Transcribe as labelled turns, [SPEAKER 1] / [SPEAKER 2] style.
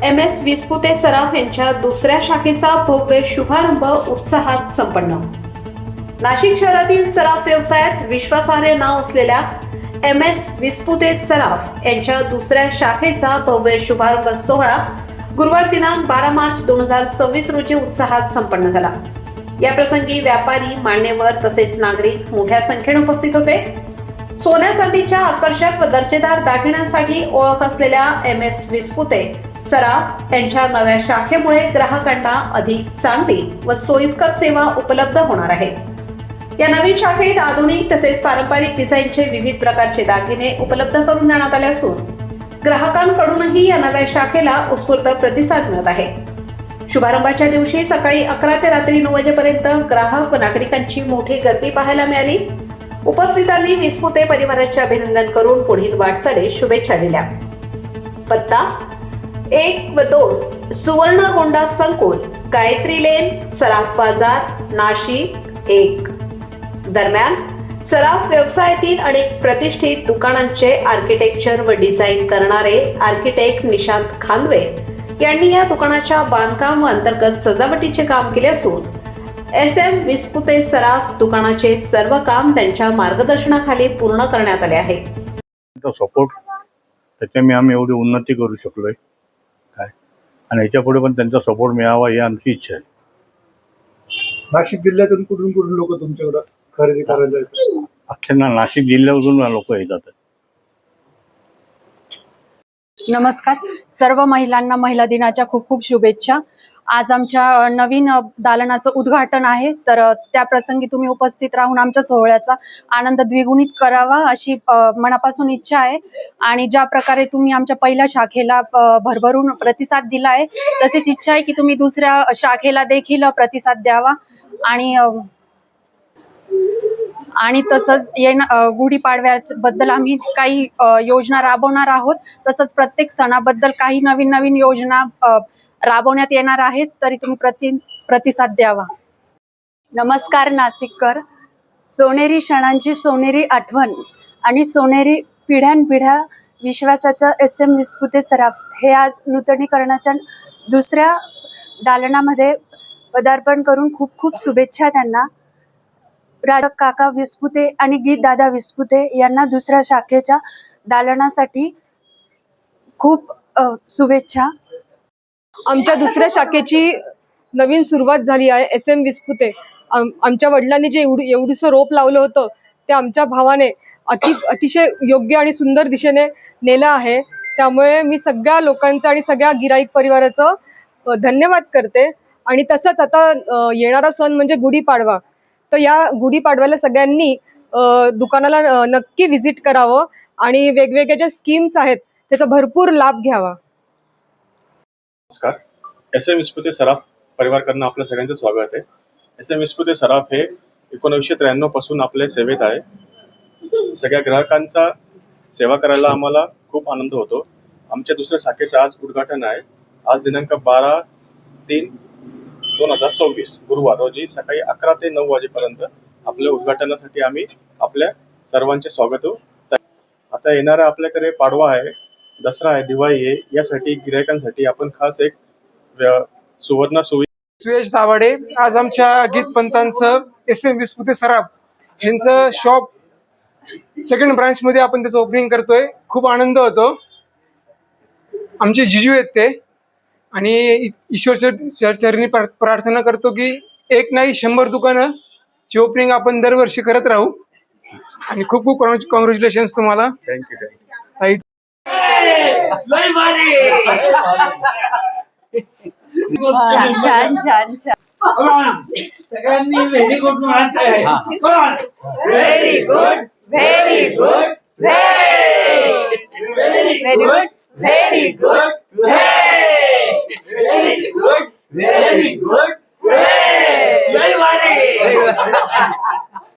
[SPEAKER 1] MS Vispute सराफ यांच्या दुसऱ्या शाखेचा भव्य शुभारंभ उत्साहात संपन्न. नाशिक शहरातील सराफ व्यवसायात विश्वासार्ह नाव असलेल्या MS विस्पुते सराफ यांच्या दुसऱ्या शाखेचा भव्य शुभारंभ सोहळा गुरुवार दिनांक 12 मार्च 2026 रोजी उत्साहात संपन्न झाला. या प्रसंगी व्यापारी, मान्यवर तसेच नागरिक मोठ्या संख्येने उपस्थित होते. सोन्या चांदीच्या आकर्षक व दर्जेदार दागिन्यांसाठी ओळख असलेल्या MS विस्पुते सराफ यांच्या नव्या शाखेमुळे ग्राहकांना अधिक चांगली व सोयीस्कर सेवा उपलब्ध होणार आहे. या नवीन शाखेत आधुनिक तसेच पारंपरिक डिझाईनचे विविध प्रकारचे दागिने उपलब्ध करून देण्यात आले असून ग्राहकांकडूनही या नव्या शाखेला उत्स्फूर्त प्रतिसाद मिळत आहे. शुभारंभाच्या दिवशी सकाळी 11 ते रात्री 9 वाजेपर्यंत ग्राहक व नागरिकांची मोठी गर्दी पाहायला मिळाली. उपस्थितांनी विस्पुते परिवाराचे अभिनंदन करून पुढील वाटचालीस शुभेच्छा दिल्या. पत्ता 1 व 2 सुवर्णगोंडा संकुल, गायत्री लेन, सराफ बाजार, नाशिक 1. दरम्यान सराफ व्यवसायातील अनेक प्रतिष्ठित दुकानांचे आर्किटेक्चर व डिझाईन करणारे आर्किटेक्ट निशांत खानवे यांनी या दुकानाच्या बांधकाम व अंतर्गत सजावटीचे काम केले असून SM विस्पुते सराफ दुकानाचे सर्व काम त्यांच्या मार्गदर्शनाखाली पूर्ण करण्यात आले आहे.
[SPEAKER 2] सपोर्ट त्याच्यामुळे आम्ही एवढी उन्नती करू शकलोय काय, आणि याच्यापुढे पण त्यांचा सपोर्ट मिळावा ही आमची इच्छा आहे.
[SPEAKER 3] नाशिक जिल्ह्यातून कुठून लोक तुमच्याकडे खरेदी करायला येतात?
[SPEAKER 2] अख्ख्या नाशिक जिल्ह्यातून लोक येतात.
[SPEAKER 4] नमस्कार. सर्व महिलांना महिला दिनाच्या खूप खूप शुभेच्छा. आज आमच्या नवीन दालनाचं उद्घाटन आहे, तर त्या प्रसंगी तुम्ही उपस्थित राहून आमच्या सोहळ्याचा आनंद द्विगुणित करावा अशी मनापासून इच्छा आहे. आणि ज्या प्रकारे तुम्ही आमच्या पहिल्या शाखेला भरभरून प्रतिसाद दिला आहे, तशीच इच्छा आहे की तुम्ही दुसऱ्या शाखेला देखील प्रतिसाद द्यावा. आणि तसंच गुढीपाडव्याबद्दल आम्ही काही योजना राबवणार आहोत. तसंच प्रत्येक सणाबद्दल काही नवीन नवीन योजना राबवण्यात येणार आहेत, तरी तुम्ही प्रतिसाद द्यावा.
[SPEAKER 5] नमस्कार नाशिककर. सोनेरी क्षणांची सोनेरी आठवण आणि सोनेरी पिढ्यानपिढ्या विश्वासाचं SM विस्पुते सराफ हे आज नूतनीकरणाच्या दुसऱ्या दालनामध्ये पदार्पण करून खूप खूप शुभेच्छा त्यांना. राजा काका विस्पुते आणि गीत दादा विस्पुते यांना दुसऱ्या शाखेच्या दालनासाठी खूप शुभेच्छा.
[SPEAKER 6] आमच्या दुसऱ्या शाखेची नवीन सुरुवात झाली आहे. SM विस्पुते आमच्या वडिलांनी जे एवढंसं रोप लावलं होतं ते आमच्या भावाने अतिशय योग्य आणि सुंदर दिशेने नेलं आहे. त्यामुळे मी सगळ्या लोकांचं आणि सगळ्या गिराईक परिवाराचं धन्यवाद करते. आणि तसंच आता येणारा सण म्हणजे गुढीपाडवा, तर या गुढीपाडव्याला सगळ्यांनी दुकानाला नक्की व्हिजिट करावं आणि वेगवेगळ्या ज्या स्कीम्स आहेत त्याचा भरपूर लाभ घ्यावा.
[SPEAKER 7] नमस्कार. SM विस्पुते सराफ परिवारकडनं आपल्या सगळ्यांचं स्वागत आहे. SM विस्पुते सराफ हे 1993 पासून आपल्या सेवेत आहे. सगळ्या ग्राहकांचा सेवा करायला आम्हाला खूप आनंद होतो. आमच्या दुसऱ्या शाखेचं आज उद्घाटन आहे. आज दिनांक 12/3/2026 गुरुवार रोजी सकाळी 11 ते 9 वाजेपर्यंत आपल्या उद्घाटनासाठी आम्ही आपल्या सर्वांचे स्वागत होतो. आता येणारा आपल्याकडे पाडवा आहे, दसरा आहे, दिवाळी आहे. यासाठी गिरायकांसाठी आपण खास एक सुवर्ण
[SPEAKER 3] सुयश दाभाडे. आज आमच्या गीत पंतांचं SM विस्पुते सराफ यांचं शॉप सेकंड ब्रांच मध्ये आपण त्याचं ओपनिंग करतोय. खूप आनंद होतो. आमचे जिजू आहेत ते, आणि ईश्वर चरणी प्रार्थना करतो की 1 नाही 100 दुकानं ची ओपनिंग आपण दरवर्षी करत राहू. आणि खूप खूप कॉंग्रॅच्युलेशन्स तुम्हाला.
[SPEAKER 7] थँक्यू.
[SPEAKER 5] छान छान छान.
[SPEAKER 3] सगळ्यांनी व्हेरी गुड म्हणायचं आहे.
[SPEAKER 5] Very good very good very good very good very good very good.